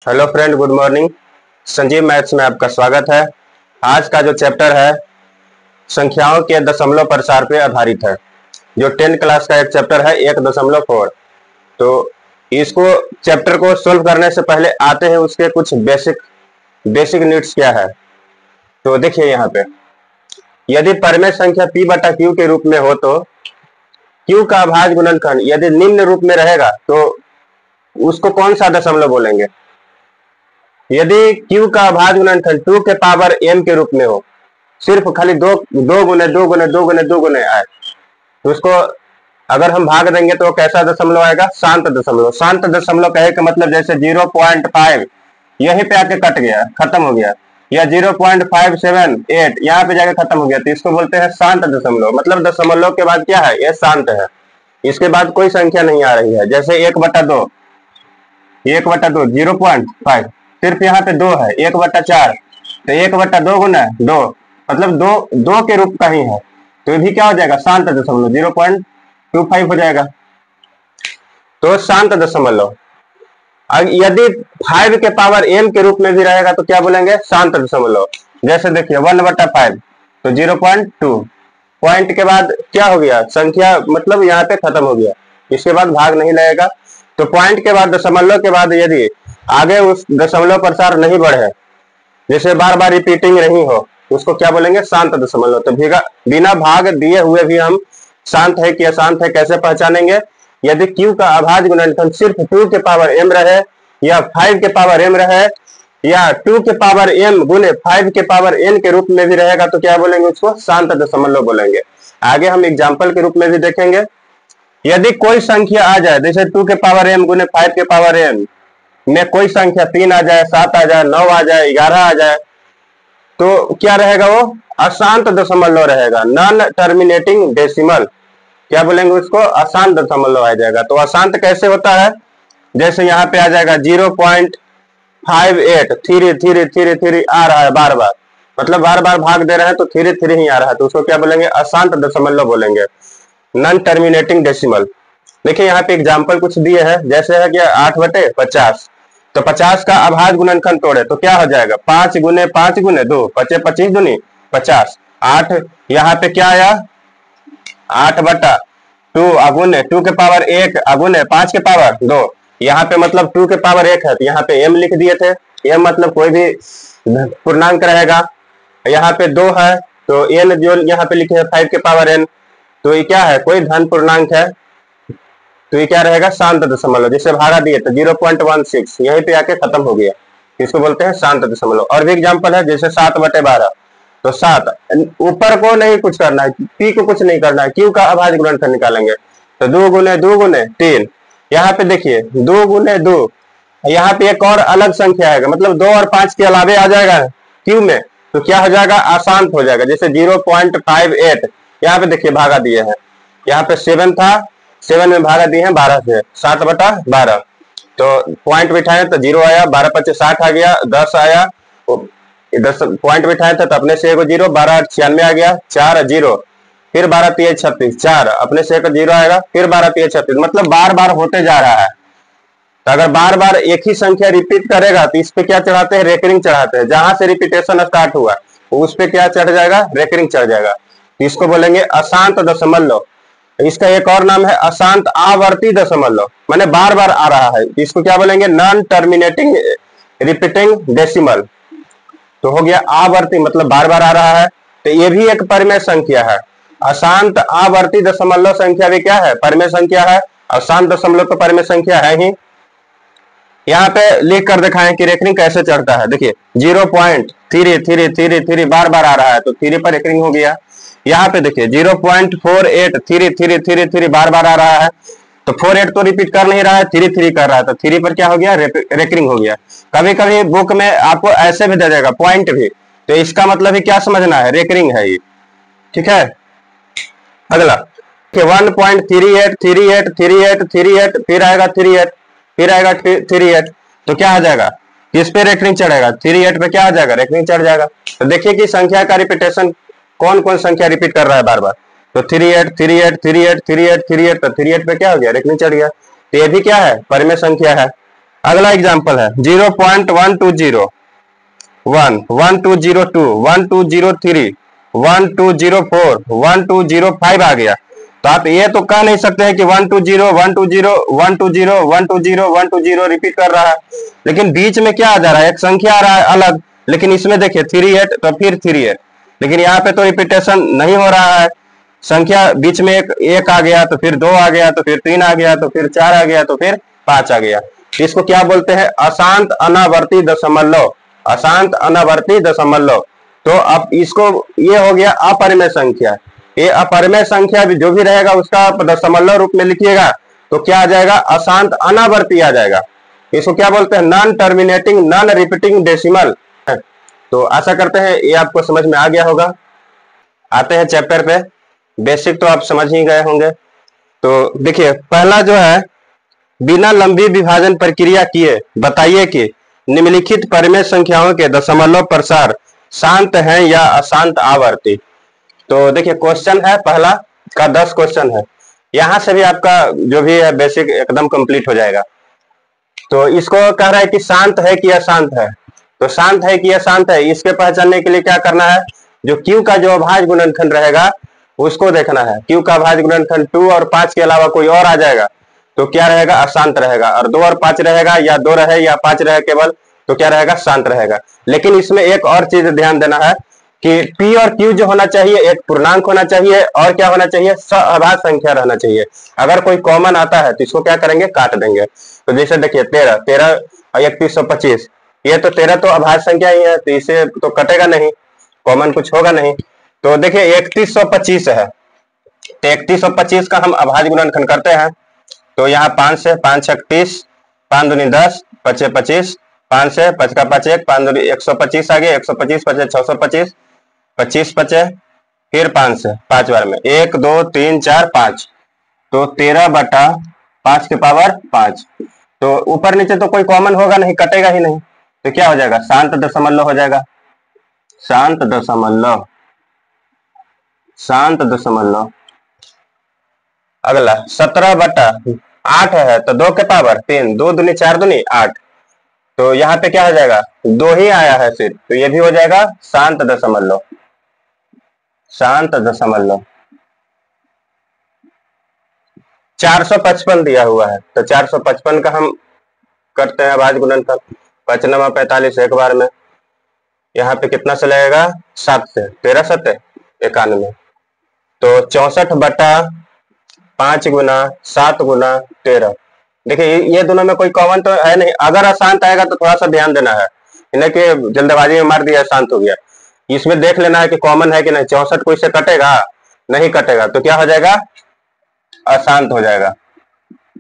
Hello friend, good morning. Sanjeev maths में आपका स्वागत है। आज का जो चैप्टर है संख्याओं के दशमलव प्रसार पे आधारित है। जो 10th क्लास का एक चैप्टर है 1.4। तो इसको चैप्टर को सोल्व करने से पहले आते हैं उसके कुछ बेसिक नीड्स क्या है। तो देखिए यहाँ पे, यदि परिमेय संख्या p बटा q के रूप में हो तो q का अभाज्य गुणनखंड यदि निम्न रूप में रहेगा तो उसको कौन सा दशमलव बोलेंगे। यदि q का अभाज्य गुणनखंड 2 के पावर m के रूप में हो, सिर्फ खाली दो दो गुने दो गुने दो गुने दो गुने आए, तो उसको अगर हम भाग देंगे तो कैसा दशमलव आएगा? शांत दशमलव। शांत दशमलव कहे का मतलब जैसे 0.5 यहीं पे आके कट गया, खत्म हो गया, या 0.578 यहाँ पे जाके खत्म हो गया, तो इसको बोलते हैं शांत दशमलव। मतलब दशमलव के बाद क्या है? ये शांत है, इसके बाद कोई संख्या नहीं आ रही है। जैसे 1/2 0.5, सिर्फ यहाँ पे 2 है। 1/4 तो 1/2 गुना 2, मतलब दो के रूप का ही है, तो ये भी क्या हो जाएगा? शांत दशमलव। 0.25 हो जाएगा, तो शांत दशमलव। यदि 5 के पावर m के रूप में भी रहेगा तो क्या बोलेंगे? शांत दशमलव। जैसे देखिए 1/5 तो 0.2, पॉइंट के बाद क्या हो गया? संख्या मतलब यहाँ पे खत्म हो गया, इसके बाद भाग नहीं लगेगा। तो पॉइंट के बाद दशमलव के बाद यदि आगे उस दशमलव प्रसार नहीं बढ़े, जैसे बार बार रिपीटिंग नहीं हो, उसको क्या बोलेंगे? शांत दशमलव। तो बिना भाग दिए हुए भी हम शांत है कि अशांत है कैसे पहचानेंगे? यदि q का अभाज्य गुणनखंड सिर्फ 2 के पावर m रहे, या 5 के पावर m रहे, या 2 के पावर m गुने 5 के पावर n के रूप में भी रहेगा, तो क्या बोलेंगे? उसको शांत दशमलव बोलेंगे। आगे हम एग्जाम्पल के रूप में भी देखेंगे। यदि कोई संख्या आ जाए, जैसे 2 के पावर m गुने 5 के पावर m में कोई संख्या 3 आ जाए, 7 आ जाए, 9 आ जाए, 11 आ जाए, तो क्या रहेगा? वो अशांत दशमलव रहेगा, नॉन टर्मिनेटिंग डेसिमल। क्या बोलेंगे उसको? अशांत दशमलव आ जाएगा। तो अशांत कैसे होता है? जैसे यहाँ पे आ जाएगा 0.58 थ्री थ्री थ्री थ्री आ रहा है बार बार, मतलब बार बार भाग दे रहे हैं तो थ्री थ्री ही आ रहा है, तो उसको क्या बोलेंगे? अशांत दशमलव बोलेंगे, नॉन टर्मिनेटिंग डेसिमल। देखिए यहाँ पे एग्जाम्पल कुछ दिए हैं, जैसे है कि 8/50, तो 50 का अभाज्य गुणनखंड तोड़े तो क्या हो जाएगा? 5 गुने 5 गुने 2, 25 25 दूनी 50। 8 यहाँ पे क्या आया? 8/2 अगुने 2 के पावर 1 अगुने 5 के पावर 2। यहाँ पे मतलब 2 के पावर 1 है, तो यहाँ पे m लिख दिए थे। m मतलब कोई भी पूर्णांक रहेगा। यहाँ पे 2 है तो n जो यहाँ पे लिखे हैं 5 के पावर n, तो ये क्या है? कोई धन पूर्णांक है, तो ये क्या रहेगा? शांत दशमलव। जैसे भागा दिए तो 0.16 यहीं पे आके खत्म हो गया, इसको बोलते हैं शांत दशमलव। और भी एग्जाम्पल है, जैसे 7/12, तो 7 ऊपर को नहीं कुछ करना है, पी को कुछ नहीं करना है, क्यू का अभाज्य गुणनखंड निकालेंगे, तो 2 गुने 3। यहाँ पे देखिए 2 गुने 2, यहाँ पे एक और अलग संख्या है, मतलब 2 और 5 के अलावे आ जाएगा क्यू में, तो क्या हो जाएगा? अशांत हो जाएगा। जैसे 0.58 यहाँ पे देखिए भागा दिए हैं, यहाँ पे 7 था, 7 में भागा दिए हैं 12 से, 7/12, तो पॉइंट बिठाए तो 0 आया, 12 × 5 = 60 आ गया, 10 आया, 10 पॉइंट बिठाए थे तो अपने से 1 0, 12 × 8 = 96 आ गया, 4 0, फिर 12 × 3 = 36, 4 अपने से 1 0 आएगा, फिर 12 × 3 = 36, मतलब बार बार होते जा रहा है। तो अगर बार बार एक ही संख्या रिपीट करेगा तो इस पे क्या चढ़ाते हैं? रेकरिंग चढ़ाते हैं। जहां से रिपीटेशन स्टार्ट हुआ उस पे क्या चढ़ जाएगा? रेकरिंग चढ़ जाएगा, तो इसको बोलेंगे अशांत दशमलव। इसका एक और नाम है अशांत आवर्ती दशमलव, माने बार बार आ रहा है, इसको क्या बोलेंगे? Non terminating repeating decimal. तो हो गया आवर्ती, मतलब बार बार आ रहा है, तो ये भी एक परिमेय संख्या है। अशांत आवर्ती दशमलव संख्या भी क्या है? परिमेय संख्या है। अशांत दशमलव तो परिमेय संख्या है ही। यहाँ पे लिख कर दिखाएं कि रेकरिंग कैसे चढ़ता है। देखिए 0.3333 बार बार आ रहा है, तो 3 पर रेकरिंग हो गया। यहाँ पे देखिए 0.483333 बार बार आ रहा है, तो 48 तो रिपीट कर नहीं रहा है, 33 कर रहा है, तो 3 पर क्या हो गया? रेकरिंग हो गया। कभी कभी बुक में आपको ऐसे भी दे देगा पॉइंट भी, तो इसका मतलब ही क्या समझना है? रेकरिंग है ये, ठीक है। अगला 1.38383838, फिर आएगा 38, फिर आएगा 38, तो क्या आ जाएगा? किस पे रेकरिंग चढ़ेगा? 38 पे क्या आ जाएगा? रेकरिंग चढ़ जाएगा। तो देखिए कि संख्या का रिपीटेशन कौन कौन संख्या रिपीट कर रहा है बार बार, तो 38 38 38 38 38, तो 38 पे क्या हो गया? रेकरिंग चढ़ गया। तो ये भी क्या है? परिमेय संख्या है। अगला एग्जांपल है 0.120 1 1202 1203 1204 1205 आ गया। तो आप ये तो कह नहीं सकते हैं कि 120 120 120 120 120 रिपीट कर रहा है, लेकिन बीच में क्या आ जा रहा है, एक संख्या आ रहा है अलग। लेकिन इसमें देखिए 38 तो फिर 38, लेकिन यहाँ पे तो रिपीटेशन नहीं हो रहा है। संख्या बीच में एक आ गया, तो फिर 2 आ गया, तो फिर 3 आ गया, तो फिर 4 आ गया, तो फिर 5 आ गया। इसको क्या बोलते हैं? अशांत अनावर्ती दशमलव। अशांत अनावर्ती दशमलव। तो अब इसको, ये हो गया अपरिमेय संख्या। ये अपरिमेय संख्या भी जो भी रहेगा उसका आप दशमलव रूप में लिखिएगा तो क्या आ जाएगा? अशांत अनावर्ती आ जाएगा। इसको क्या बोलते हैं? Non terminating non repeating decimal. तो आशा करते हैं ये आपको समझ में आ गया होगा। आते हैं चैप्टर पे। बेसिक तो आप समझ ही गए होंगे। तो देखिए पहला जो है, बिना लंबी विभाजन प्रक्रिया किए बताइए कि निम्नलिखित परिमेय संख्याओं के दशमलव प्रसार शांत हैं या अशांत आवर्ती। तो देखिए क्वेश्चन है पहला का 10 क्वेश्चन है। यहां से भी आपका जो भी है बेसिक एकदम कंप्लीट हो जाएगा। तो इसको कह रहा है कि शांत है कि अशांत है। तो शांत है कि अशांत है, इसके पहचानने के लिए क्या करना है? जो क्यू का जो अभाज्य गुणनखंड रहेगा उसको देखना है। क्यू का अभाज्य गुणनखंड 2 और 5 के अलावा कोई और आ जाएगा तो क्या रहेगा? अशांत रहेगा। और 2 और 5 रहेगा, या 2 रहे या 5 रहे केवल, तो क्या रहेगा? शांत रहेगा। लेकिन इसमें एक और चीज ध्यान देना है कि P और Q जो होना चाहिए एक पूर्णांक होना चाहिए, और क्या होना चाहिए? सअभाज्य संख्या रहना चाहिए। अगर कोई कॉमन आता है तो इसको क्या करेंगे? काट देंगे। तो जैसे देखिए 13 और 3125, ये तो 13 तो अभाज्य संख्या ही है, तो इसे तो कटेगा नहीं, कॉमन कुछ होगा नहीं। तो देखिए 3125 है, तो 3125 का हम अभाज्य गुणनखंड करते हैं। तो यहाँ 5 से 5 6 30, 5 दूनी 10, 5 25, 5 से 5 का 5 1, 5 दूनी 125 आ गया, 125 5 625, 25 बचे, फिर 5 से 5 बार में 1 2 3 4 5, तो 13/5 के पावर 5। तो ऊपर नीचे तो कोई कॉमन होगा नहीं, कटेगा ही नहीं, तो क्या हो जाएगा? शांत दशमलव हो जाएगा। शांत दशमलव, शांत दशमलव। अगला 17/8 है, तो 2 के पावर 3, 2 दूनी 4 दूनी 8, तो यहाँ पे क्या हो जाएगा? 2 ही आया है सिर्फ, तो ये भी हो जाएगा शांत दशमलव। शांत दशमलव। 455 दिया हुआ है, तो 455 का हम करते हैं अभाज्य गुणनखंड। 5 9 45 एक बार में, यहाँ पे कितना से लगेगा? 7 से, 13 7 91, तो 64/5 गुना 7 गुना 13। देखिए ये दोनों में कोई कॉमन तो है नहीं। अगर अशांत आएगा तो थोड़ा सा ध्यान देना है, इन्हें कि जल्दबाजी में मार दिया शांत हो गया। इसमें देख लेना है कि कॉमन है कि नहीं। 64 कोई से कटेगा? नहीं कटेगा, तो क्या हो जाएगा? अशांत हो जाएगा।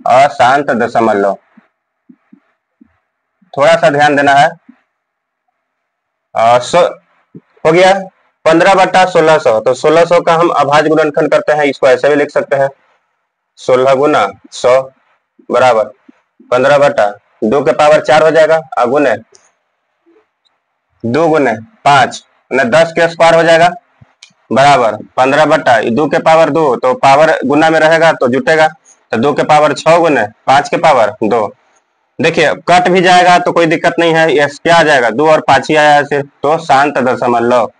अशांत दशमलव। थोड़ा सा ध्यान देना है। हो गया 15/1600, तो 1600 का हम अभाज्य गुणनखंड करते हैं। इसको ऐसे भी लिख सकते हैं, 16 गुना 100 बराबर 15/2 के पावर 4 हो जाएगा, गुने 2 गुने 5 10 के स्क्वायर हो जाएगा, बराबर 15/2 के पावर 2, तो पावर गुना में रहेगा तो जुटेगा, तो 2 के पावर 6 गुने 5 के पावर 2। देखिए कट भी जाएगा तो कोई दिक्कत नहीं है, यस क्या आ जाएगा? 2 और 5 ही आया है सिर्फ, तो शांत दशमलव।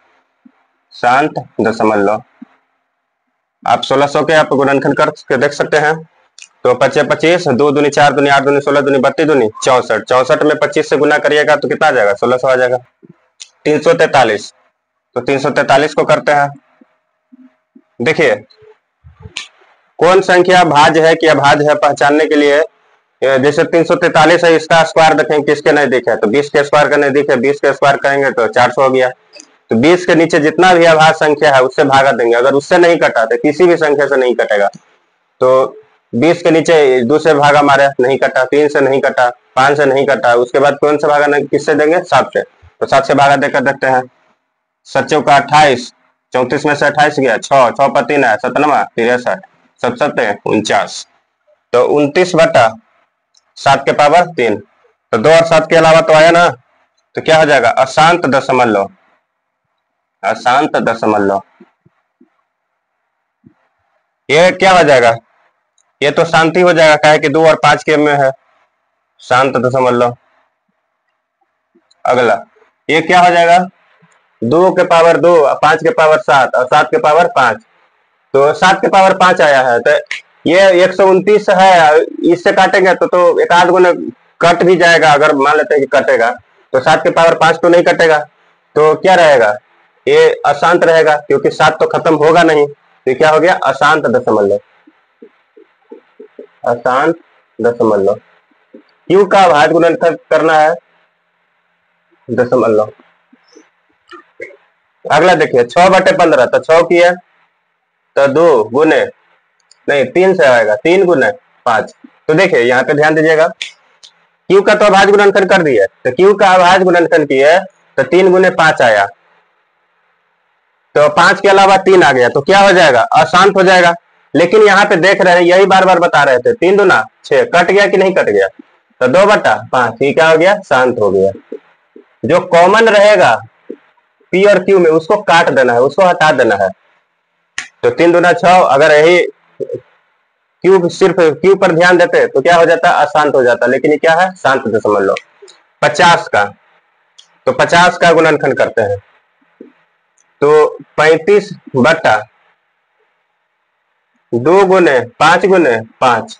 शांत दशमलव। आप 1600 के आप गुणनखंड कर देख सकते हैं। तो 25 25, 2 दूनी 4 दूनी 8 दूनी 16 दूनी 32 दूनी 64, 64 में 25 से गुना करिएगा तो कितना आ जाएगा? 1600 आ जाएगा। 343, तो 343 को करते हैं। देखिए कौन संख्या भाज्य है कि अभाज्य है पहचानने के लिए, जैसे 343 है, इसका स्क्वायर देखें किसके नजदीक है, तो 20 के स्क्वायर का नजदीक है, 20 के स्क्वायर करेंगे तो 400 हो गया। तो 20 के नीचे जितना भी अभाज्य संख्या है उससे भागा देंगे। अगर उससे नहीं कटा तो किसी भी संख्या से नहीं कटेगा। तो 20 के नीचे 2 से भागा मारे, नहीं कटा, 3 से नहीं कटा, 5 से नहीं कटा, उसके बाद कौन से भागा किससे देंगे? 7 से, तो 7 से भागा देकर देखते हैं। 7 का 28, 34 में से 28 गया, 6 6 पर 3 है, 7 9 63, 7 7 49, तो 29/7 के पावर 3, तो 2 और 7 के अलावा तो आया ना, तो क्या हो जाएगा? अशांत दशमलव। अशांत दशमलव। ये क्या हो जाएगा? ये तो शांति हो जाएगा, क्या है कि 2 और 5 के में है, शांत दशमलव। अगला ये क्या हो जाएगा, 2 के पावर 2, 5 के पावर 7 और 7 के पावर 5। तो 7 के पावर 5 आया है, तो ये 129 है, इससे काटेंगे तो एक आध गुना कट भी जाएगा। अगर मान लेते हैं कि कटेगा तो 7 के पावर 5 तो नहीं कटेगा, तो क्या रहेगा, ये अशांत रहेगा, क्योंकि 7 तो खत्म होगा नहीं। तो क्या हो गया, अशांत दशमलव। अशांत दशमलव। क्यू का भाज्य गुणनफल करना है दशमलव। अगला देखिए 6/15, तो 6 की है तो 2 गुने, नहीं 3 से आएगा, 3 गुने 5। तो देखिए यहाँ पे ध्यान दीजिएगा, क्यू का तो अभाज्य गुणनखंड कर दिया, तो क्यू का अभाज्य गुणनखंड किया तो 3 गुने 5 आया, तो 5 के अलावा 3 आ गया, तो क्या हो जाएगा, अशांत हो जाएगा। लेकिन यहाँ पे देख रहे हैं, यही बार बार बता रहे थे, 3 दूना 6 कट गया कि नहीं कट गया, तो 2/5 ये क्या हो गया, शांत हो गया। जो कॉमन रहेगा पी और क्यू में उसको काट देना है, उसको हटा देना है। तो 3 दूना 6, अगर यही क्यू सिर्फ क्यू पर ध्यान देते तो क्या हो जाता, अशांत हो जाता। लेकिन ये क्या है, शांत दशमलव। 50 का, तो 50 का गुणनखंड करते हैं, तो 35/2 गुने 5 गुने 5,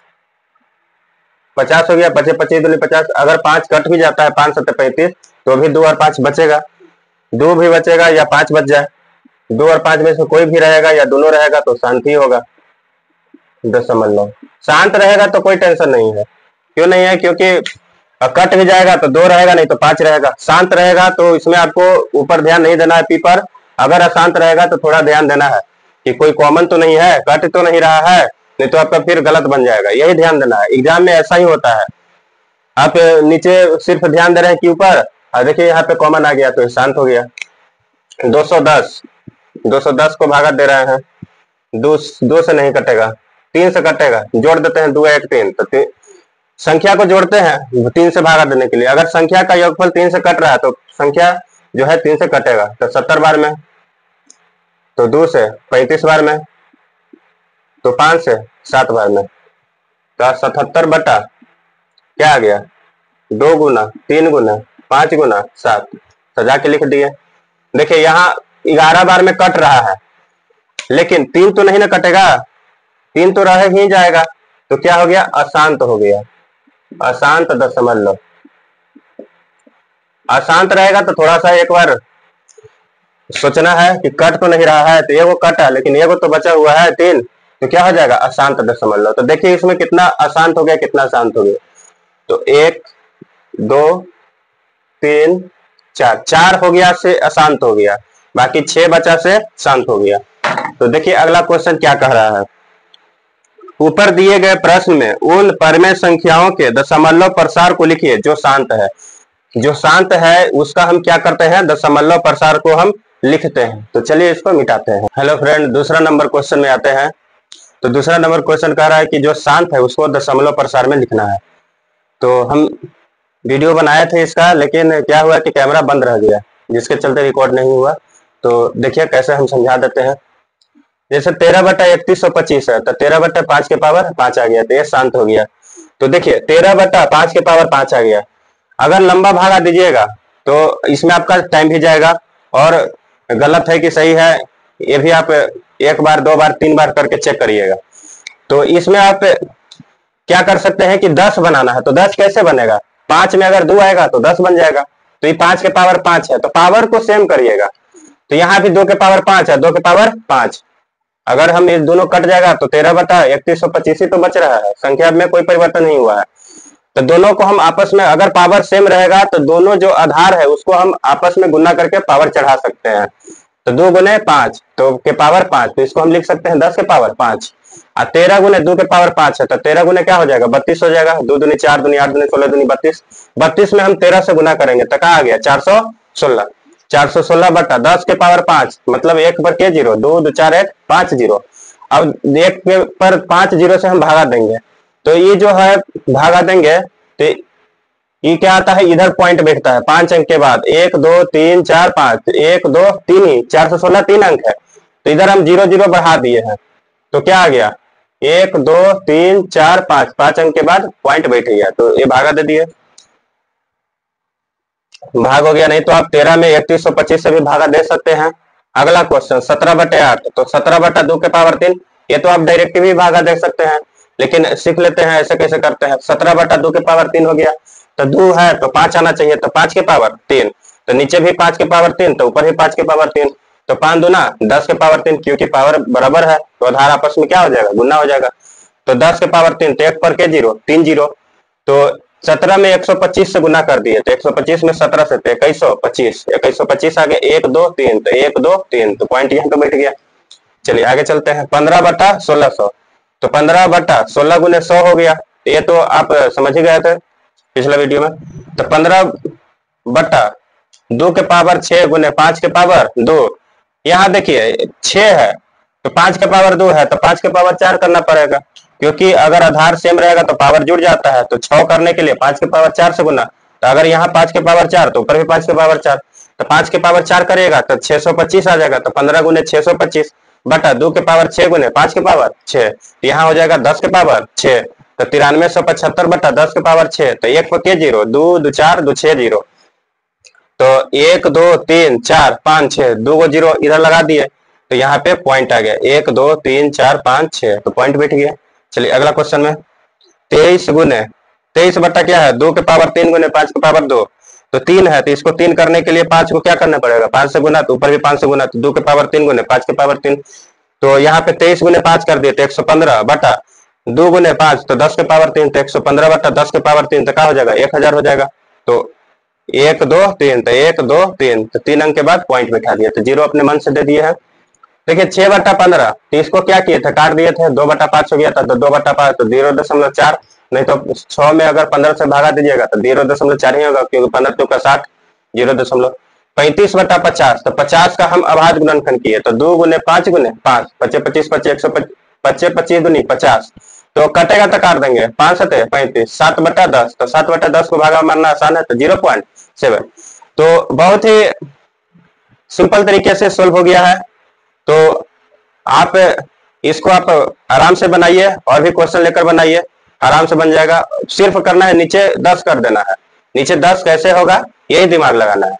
50 हो गया। 25 25 दूनी 50, अगर 5 कट भी जाता है, 5 7 35, तो भी 2 और 5 बचेगा, 2 भी बचेगा या 5 बच जाए, 2 और 5 में से कोई भी रहेगा या दोनों रहेगा तो शांत ही होगा दशमलव। शांत रहेगा तो कोई टेंशन नहीं है, क्यों नहीं है, क्योंकि कट भी जाएगा तो 2 रहेगा, नहीं तो 5 रहेगा। शांत रहेगा तो इसमें आपको ऊपर ध्यान नहीं देना है पी पर, अगर अशांत रहेगा तो थोड़ा ध्यान देना है कि कोई कॉमन तो नहीं है, कट तो नहीं रहा है, नहीं तो आपका फिर गलत बन जाएगा, यही ध्यान देना है। एग्जाम में ऐसा ही होता है, आप नीचे सिर्फ ध्यान दे रहे हैं कि ऊपर, और देखिए यहाँ पे कॉमन आ गया तो शांत हो गया। 210 को भागा दे रहे हैं, 2 से नहीं कटेगा, 3 से कटेगा, जोड़ देते हैं 2 1 3, तो संख्या को जोड़ते हैं 3 से भागा देने के लिए। अगर संख्या का योगफल 3 से कट रहा है तो संख्या जो है 3 से कटेगा, तो 70 बार में, तो 2 से 35 बार में, तो 5 से 7 बार में, तो 77 बटा क्या आ गया, 2 गुना 3 गुना 5 गुना 7, सजा के लिख दिए। देखिए यहाँ 11 बार में कट रहा है, लेकिन 3 तो नहीं ना कटेगा, 3 तो रह ही जाएगा, तो क्या हो गया, अशांत हो गया, अशांत दशमलव। अशांत रहेगा तो थोड़ा सा एक बार सोचना है कि कट तो नहीं रहा है, तो एगो कटा लेकिन एगो तो बचा हुआ है 3, तो क्या हो जाएगा, अशांत दशमलव। तो देखिए इसमें कितना अशांत हो गया, कितना शांत हो गया, तो 1 2 3 4, 4 हो गया से अशांत हो गया, बाकी 6 बचा से शांत हो गया। तो देखिए अगला क्वेश्चन क्या कह रहा है, ऊपर दिए गए प्रश्न में उन परमेय संख्याओं के दशमलव प्रसार को लिखिए जो शांत है। जो शांत है उसका हम क्या करते हैं, दशमलव प्रसार को हम लिखते हैं। तो चलिए इसको मिटाते हैं। हेलो फ्रेंड, दूसरा नंबर क्वेश्चन में आते हैं। तो दूसरा नंबर क्वेश्चन कह रहा है कि जो शांत है उसको दशमलव प्रसार में लिखना है। तो हम वीडियो बनाए थे इसका, लेकिन क्या हुआ कि कैमरा बंद रह गया, जिसके चलते रिकॉर्ड नहीं हुआ। तो देखिए कैसे हम समझा देते हैं। जैसे 13/3125 है, तो 13/5 के पावर 5 आ गया, तो ये शांत हो गया। तो देखिए 13/5 के पावर 5 आ गया। अगर लंबा भागा दीजिएगा तो इसमें आपका टाइम भी जाएगा, और गलत है कि सही है ये भी आप 1 बार 2 बार 3 बार करके चेक करिएगा। तो इसमें आप क्या कर सकते हैं कि 10 बनाना है, तो 10 कैसे बनेगा, 5 में अगर 2 आएगा तो 10 बन जाएगा। तो ये 5 के पावर 5 है, तो पावर को सेम करिएगा। तो यहाँ भी 2 के पावर 5 है, 2 के पावर 5, अगर हम इस दोनों कट जाएगा तो 13/3125 ही तो बच रहा है, संख्या में कोई परिवर्तन नहीं हुआ है। तो दोनों को हम आपस में, अगर पावर सेम रहेगा तो दोनों जो आधार है उसको हम आपस में गुना करके पावर चढ़ा सकते हैं। तो 2 गुने 5 तो के पावर 5, तो इसको हम लिख सकते हैं 10 के पावर 5। और 13 गुने 2 के पावर 5 है, तो 13 गुने क्या हो जाएगा, 32 हो जाएगा। 2 दूनी 4 दूनी 8 दूनी 16 दूनी 32, 32 में हम 13 से गुना करेंगे तो क्या आ गया, 416। 416 बटा 10 के पावर 5, मतलब 1 पर के 0, 2 2 4 1 5 0। अब 1 पर 5 0 से हम भागा देंगे, तो ये जो है भागा देंगे तो ये क्या आता है, इधर पॉइंट बैठता है 5 अंक के बाद, 1 2 3 4 5, 1 2 3 ही, 416 3 अंक है। तो इधर हम 0 0 बढ़ा दिए हैं, तो क्या आ गया, 1 2 3 4 5, 5 अंक के बाद पॉइंट बैठ गया, तो ये भागा दे दिए, भाग हो गया। नहीं तो आप 13 में 3125 से भी भागा दे सकते हैं। अगला क्वेश्चन 17/8, तो 17/2 ये तो आप डायरेक्ट भी भागा दे सकते हैं, लेकिन सीख लेते हैं ऐसे कैसे करते हैं। 17/2 हो गया, तो 2 है तो 5 आना चाहिए, तो 5 तो नीचे भी 5 तो ऊपर भी 5 तो 5 दूना 10 क्योंकि पावर बराबर है तो आधार आपस में क्या हो जाएगा, गुना हो जाएगा। तो 10 तो 1 पर के 0 3 0, तो 17 में 125 से गुना कर दिए, तो 125 में 17 से 2125 आगे 1 2 3, तो 1 2 3, तो पॉइंट यहाँ पे बैठ गया। चलिए आगे चलते हैं। 15/1600, तो 15/16 गुने 100 हो गया, ये तो आप समझ ही गए थे पिछला वीडियो में। तो 15/2 गुने 5 यहाँ देखिए 6 है तो 5 है, तो 5 करना पड़ेगा, क्योंकि अगर आधार सेम रहेगा तो पावर जुड़ जाता है। तो 6 करने के लिए 5 से गुना, तो अगर यहाँ 5 तो ऊपर भी 5 तो 5 करेगा तो 625 आ जाएगा। तो 15 गुने 625 बटा 2 गुने 5 यहाँ हो जाएगा 10 तो 9375 बटा 10 तो 1 पर के 0 2 2 4 2 6 0, तो 1 2 3 4 5 6 2 को 0 इधर लगा दिए, तो यहाँ पे पॉइंट आ गया 1 2 3 4 5 6, तो पॉइंट बैठ गया। चलिए अगला क्वेश्चन में 23 बट्टा क्या है 2 गुने 5 तो 3 है, तो इसको 3 करने के लिए 5 को क्या करना पड़ेगा, 5 से गुना, तो ऊपर भी 5 से गुना, तो 2 गुने 5 तो यहाँ पे 23 गुने 5 कर दिए तो 115 बटा 2 गुने 5 तो 10 तो 115 बटा 10 तो क्या हो जाएगा 1000 हो जाएगा। तो 1 2 3, तो 1 2 3, तो 3 अंक के बाद पॉइंट बैठा दिया, तो 0 अपने मन से दे दिए है। देखिए 6/15, तो इसको क्या किए थे, काट दिए थे, 2/5 हो गया था, तो 2/5 तो 0.4, नहीं तो 6 में अगर 15 से भागा दीजिएगा तो 0.4 ही होगा, क्योंकि 15 × 60 0.35/50, तो 50 का हम अभाज्य गुणनखंड किए, तो 2 गुने 5 गुने 5 25 25 125 25 दूनी 50, तो कटेगा तो काट देंगे, 5 7 35 7/10, तो 7/10 को भागा मारना आसान है, तो 0.7। तो बहुत ही सिंपल तरीके से सोल्व हो गया है। तो आप इसको आप आराम से बनाइए और भी क्वेश्चन लेकर बनाइए, आराम से बन जाएगा। सिर्फ करना है नीचे 10 कर देना है, नीचे 10 कैसे होगा यही दिमाग लगाना है।